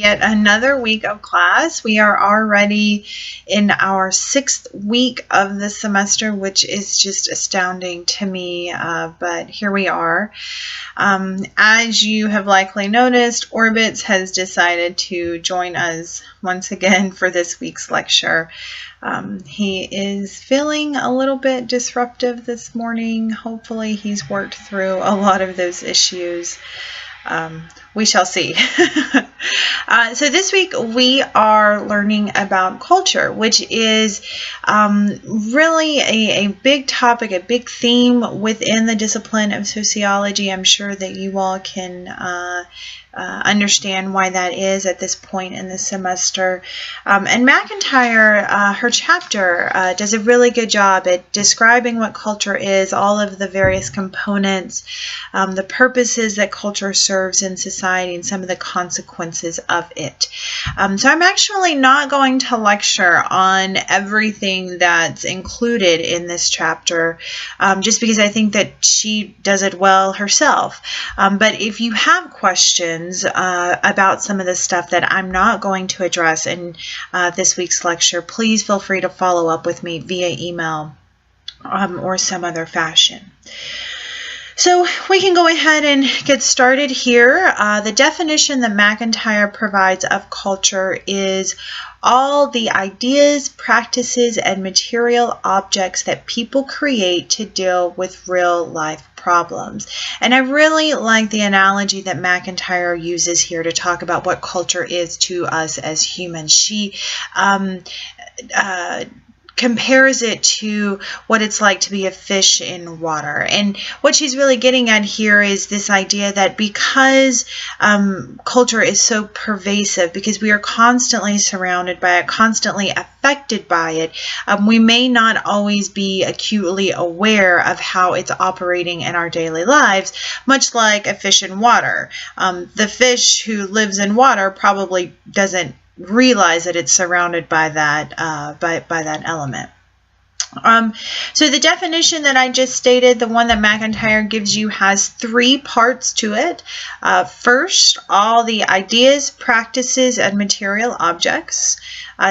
yet another week of class. We are already in our 6th week of the semester, which is just astounding to me, but here we are. As you have likely noticed, Orbitz has decided to join us once again for this week's lecture. He is feeling a little bit disruptive this morning. Hopefully he's worked through a lot of those issues. We shall see. So this week we are learning about culture, which is really a big topic, a big theme within the discipline of sociology. I'm sure that you all can understand why that is at this point in the semester. And McIntyre, her chapter, does a really good job at describing what culture is, all of the various components, the purposes that culture serves in society, and some of the consequences of it. So I'm actually not going to lecture on everything that's included in this chapter, just because I think that she does it well herself. But if you have questions about some of the stuff that I'm not going to address in this week's lecture, please feel free to follow up with me via email or some other fashion. So we can go ahead and get started here. The definition that McIntyre provides of culture is all the ideas, practices, and material objects that people create to deal with real life problems. And I really like the analogy that McIntyre uses here to talk about what culture is to us as humans. She compares it to what it's like to be a fish in water. And what she's really getting at here is this idea that because culture is so pervasive, because we are constantly surrounded by it, constantly affected by it, we may not always be acutely aware of how it's operating in our daily lives, much like a fish in water. The fish who lives in water probably doesn't realize that it's surrounded by that by that element. So the definition that I just stated, the one that McIntyre gives you, has 3 parts to it. First, all the ideas, practices, and material objects.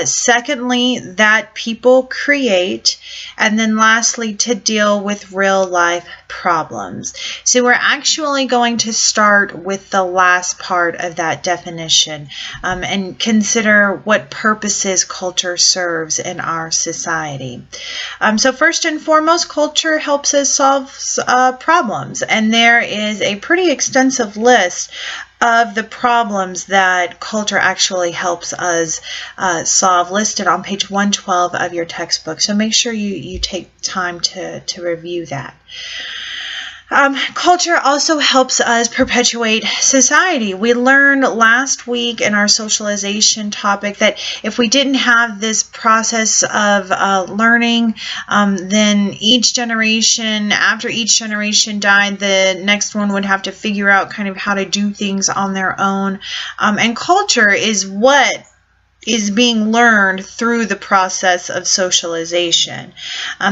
Secondly, that people create. And then lastly, to deal with real life problems. So we're actually going to start with the last part of that definition and consider what purposes culture serves in our society. So first and foremost, culture helps us solve problems, and there is a pretty extensive list of the problems that culture actually helps us solve, listed on page 112 of your textbook. So make sure you take time to review that. Culture also helps us perpetuate society. We learned last week in our socialization topic that if we didn't have this process of learning, then each generation, after each generation died, the next one would have to figure out kind of how to do things on their own. And culture is what is being learned through the process of socialization.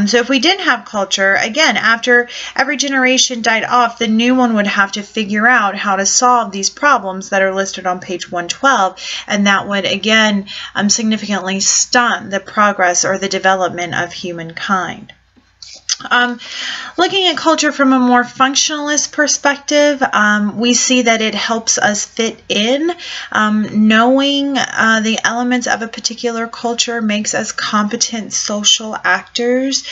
So if we didn't have culture, again, after every generation died off, the new one would have to figure out how to solve these problems that are listed on page 112, and that would, again, significantly stunt the progress or the development of humankind. Looking at culture from a more functionalist perspective, we see that it helps us fit in. Knowing the elements of a particular culture makes us competent social actors.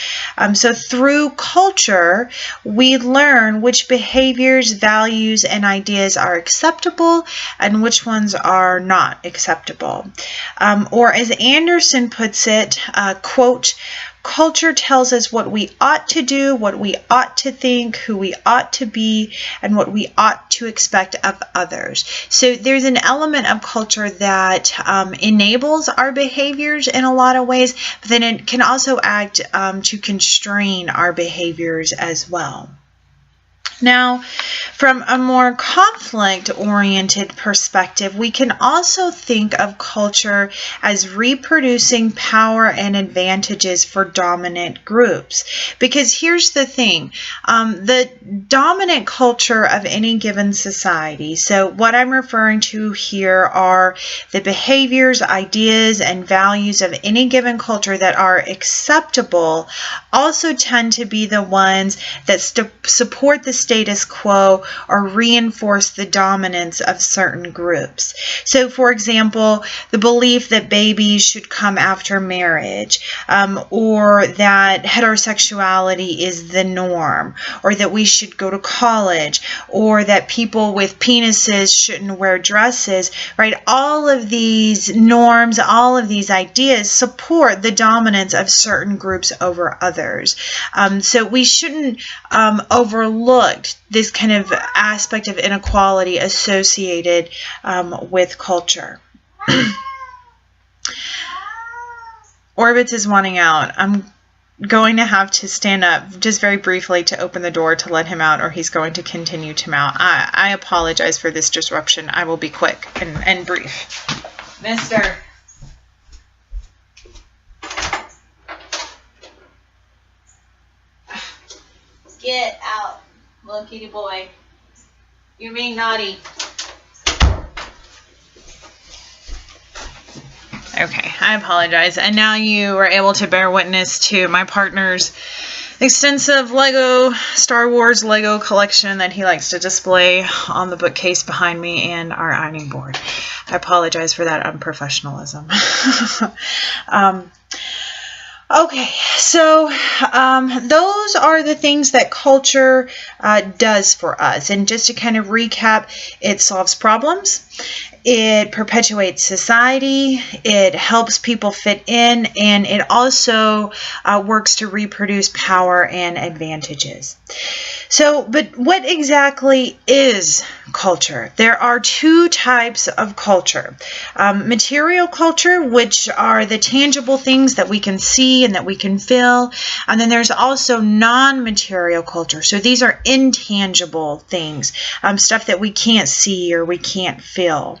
So through culture, we learn which behaviors, values, and ideas are acceptable and which ones are not acceptable. Or as Anderson puts it, quote, culture tells us what we ought to do, what we ought to think, who we ought to be, and what we ought to expect of others. So there's an element of culture that enables our behaviors in a lot of ways, but then it can also act to constrain our behaviors as well. Now, from a more conflict-oriented perspective, we can also think of culture as reproducing power and advantages for dominant groups. Because here's the thing, the dominant culture of any given society, so what I'm referring to here are the behaviors, ideas, and values of any given culture that are acceptable, also tend to be the ones that support the status quo or reinforce the dominance of certain groups. So, for example, the belief that babies should come after marriage, or that heterosexuality is the norm, or that we should go to college, or that people with penises shouldn't wear dresses, right? All of these norms, all of these ideas support the dominance of certain groups over others. So we shouldn't overlook this kind of aspect of inequality associated with culture. Orbitz is wanting out. I'm going to have to stand up just very briefly to open the door to let him out, or he's going to continue to mount. I apologize for this disruption. I will be quick and brief. Mister. Get out, little kitty boy. You're being naughty. Okay, I apologize. And now you were able to bear witness to my partner's extensive Lego Star Wars Lego collection that he likes to display on the bookcase behind me and our ironing board. I apologize for that unprofessionalism. Okay, so those are the things that culture does for us. And just to kind of recap, it solves problems, it perpetuates society, it helps people fit in, and it also works to reproduce power and advantages. So, but what exactly is culture? There are two types of culture. Material culture, which are the tangible things that we can see and that we can feel. And then there's also non-material culture. So these are intangible things, stuff that we can't see or we can't feel.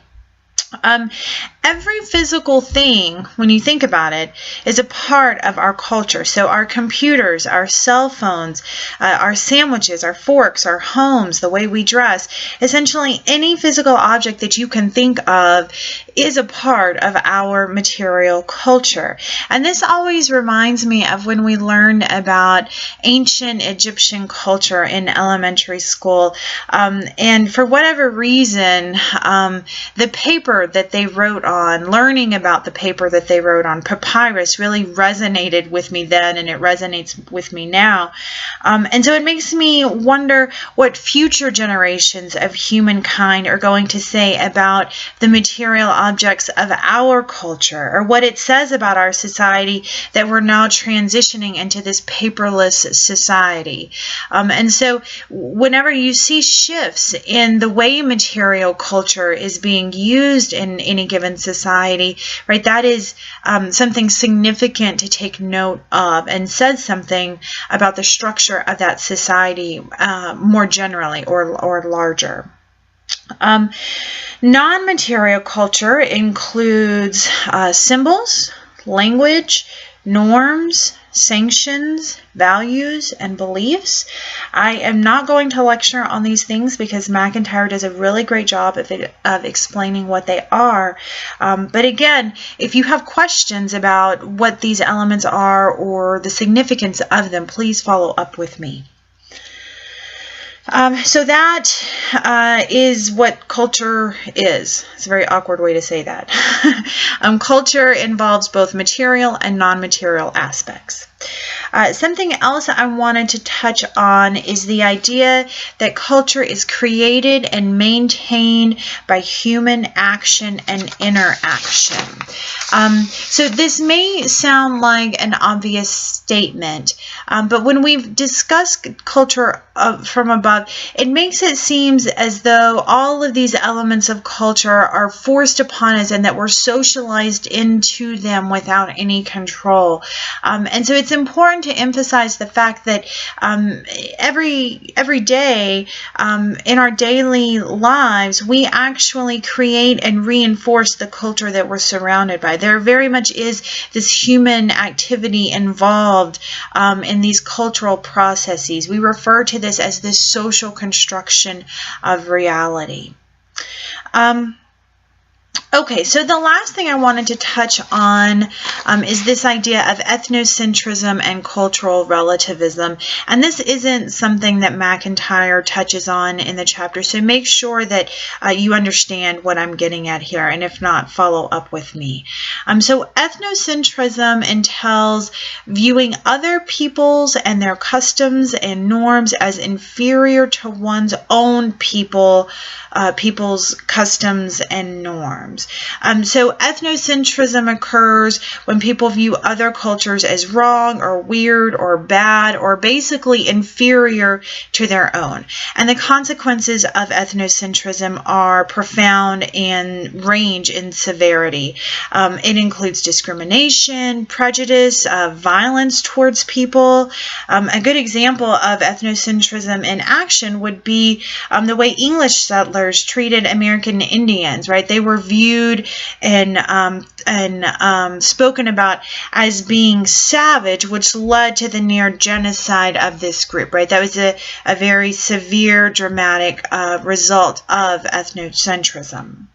Every physical thing, when you think about it, is a part of our culture. So our computers, our cell phones, our sandwiches, our forks, our homes, the way we dress, essentially any physical object that you can think of is a part of our material culture. And this always reminds me of when we learned about ancient Egyptian culture in elementary school. And for whatever reason, the paper that they wrote on, learning about the paper that they wrote on, papyrus, really resonated with me then, and it resonates with me now. And so it makes me wonder what future generations of humankind are going to say about the material objects of our culture, or what it says about our society that we're now transitioning into this paperless society. And so whenever you see shifts in the way material culture is being used in any given society, right, that is something significant to take note of, and says something about the structure of that society more generally or larger. Non-material culture includes symbols, language, norms, sanctions, values, and beliefs. I am not going to lecture on these things because MacIntyre does a really great job of explaining what they are. But again, if you have questions about what these elements are or the significance of them, please follow up with me. So that is what culture is. It's a very awkward way to say that. Culture involves both material and non-material aspects. Something else I wanted to touch on is the idea that culture is created and maintained by human action and interaction. So this may sound like an obvious statement, but when we've discussed culture from above, it makes it seem as though all of these elements of culture are forced upon us and that we're socialized into them without any control. And so it's important to emphasize the fact that every day in our daily lives, we actually create and reinforce the culture that we're surrounded by. There very much is this human activity involved in these cultural processes. We refer to this as this social construction of reality. Okay, so the last thing I wanted to touch on is this idea of ethnocentrism and cultural relativism. And this isn't something that MacIntyre touches on in the chapter, so make sure that you understand what I'm getting at here, and if not, follow up with me. So ethnocentrism entails viewing other peoples and their customs and norms as inferior to one's own people's customs and norms. So ethnocentrism occurs when people view other cultures as wrong or weird or bad or basically inferior to their own. And the consequences of ethnocentrism are profound and range in severity. It includes discrimination, prejudice, violence towards people. A good example of ethnocentrism in action would be the way English settlers treated American Indians, right? They were viewed and spoken about as being savage, which led to the near genocide of this group, right? That was a very severe, dramatic result of ethnocentrism.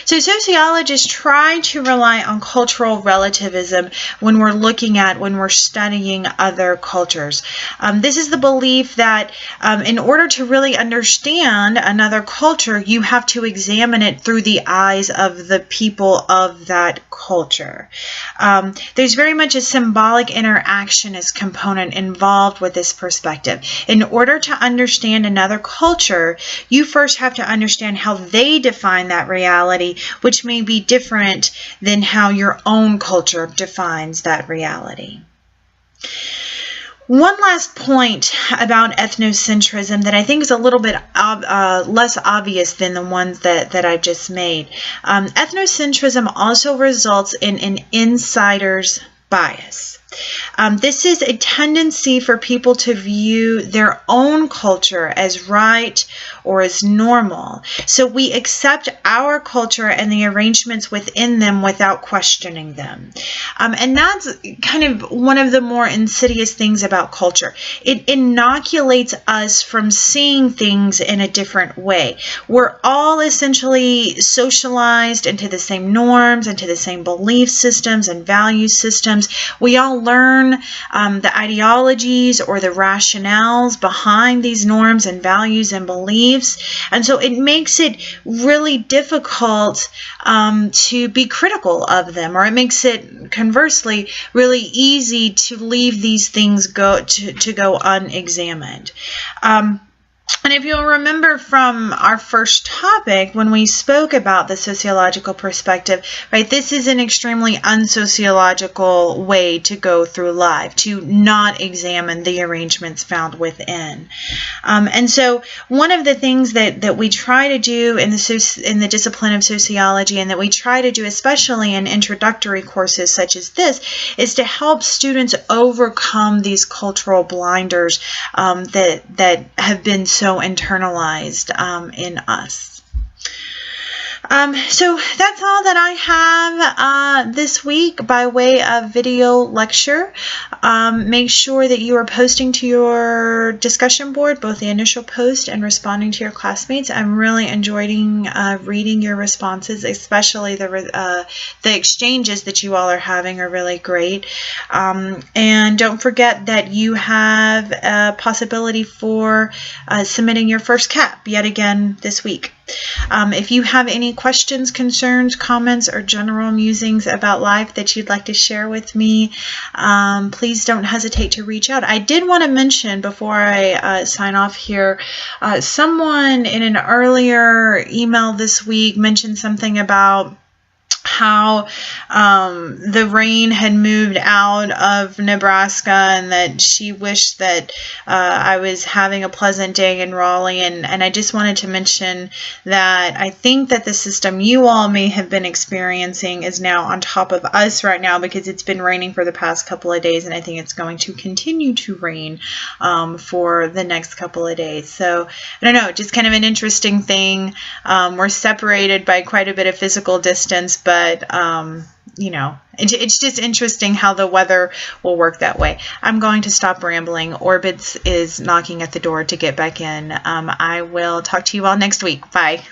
So sociologists try to rely on cultural relativism when we're studying other cultures. This is the belief that in order to really understand another culture, you have to examine it through the eyes of the people of that culture. There's very much a symbolic interactionist component involved with this perspective. In order to understand another culture, you first have to understand how they define that reality, which may be different than how your own culture defines that reality. One last point about ethnocentrism that I think is a little bit less obvious than the ones that I just made. Ethnocentrism also results in an insider's bias. This is a tendency for people to view their own culture as right or as normal. So we accept our culture and the arrangements within them without questioning them. And that's kind of one of the more insidious things about culture. It inoculates us from seeing things in a different way. We're all essentially socialized into the same norms, into the same belief systems and value systems. We all learn the ideologies or the rationales behind these norms and values and beliefs. And so it makes it really difficult to be critical of them, or it makes it, conversely, really easy to leave these things go unexamined. And if you'll remember from our first topic, when we spoke about the sociological perspective, right, this is an extremely unsociological way to go through life, to not examine the arrangements found within. And so one of the things that we try to do in the discipline of sociology, and that we try to do especially in introductory courses such as this, is to help students overcome these cultural blinders that have been so internalized in us. So that's all that I have this week by way of video lecture. Make sure that you are posting to your discussion board, both the initial post and responding to your classmates. I'm really enjoying reading your responses, especially the exchanges that you all are having are really great. And don't forget that you have a possibility for submitting your first CAP yet again this week. If you have any questions, concerns, comments, or general musings about life that you'd like to share with me, please don't hesitate to reach out. I did want to mention before I sign off here, someone in an earlier email this week mentioned something about how the rain had moved out of Nebraska, and that she wished that I was having a pleasant day in Raleigh. And I just wanted to mention that I think that the system you all may have been experiencing is now on top of us right now, because it's been raining for the past couple of days, and I think it's going to continue to rain for the next couple of days. So I don't know, just kind of an interesting thing. We're separated by quite a bit of physical distance, but you know, it's just interesting how the weather will work that way. I'm going to stop rambling. Orbitz is knocking at the door to get back in. I will talk to you all next week. Bye.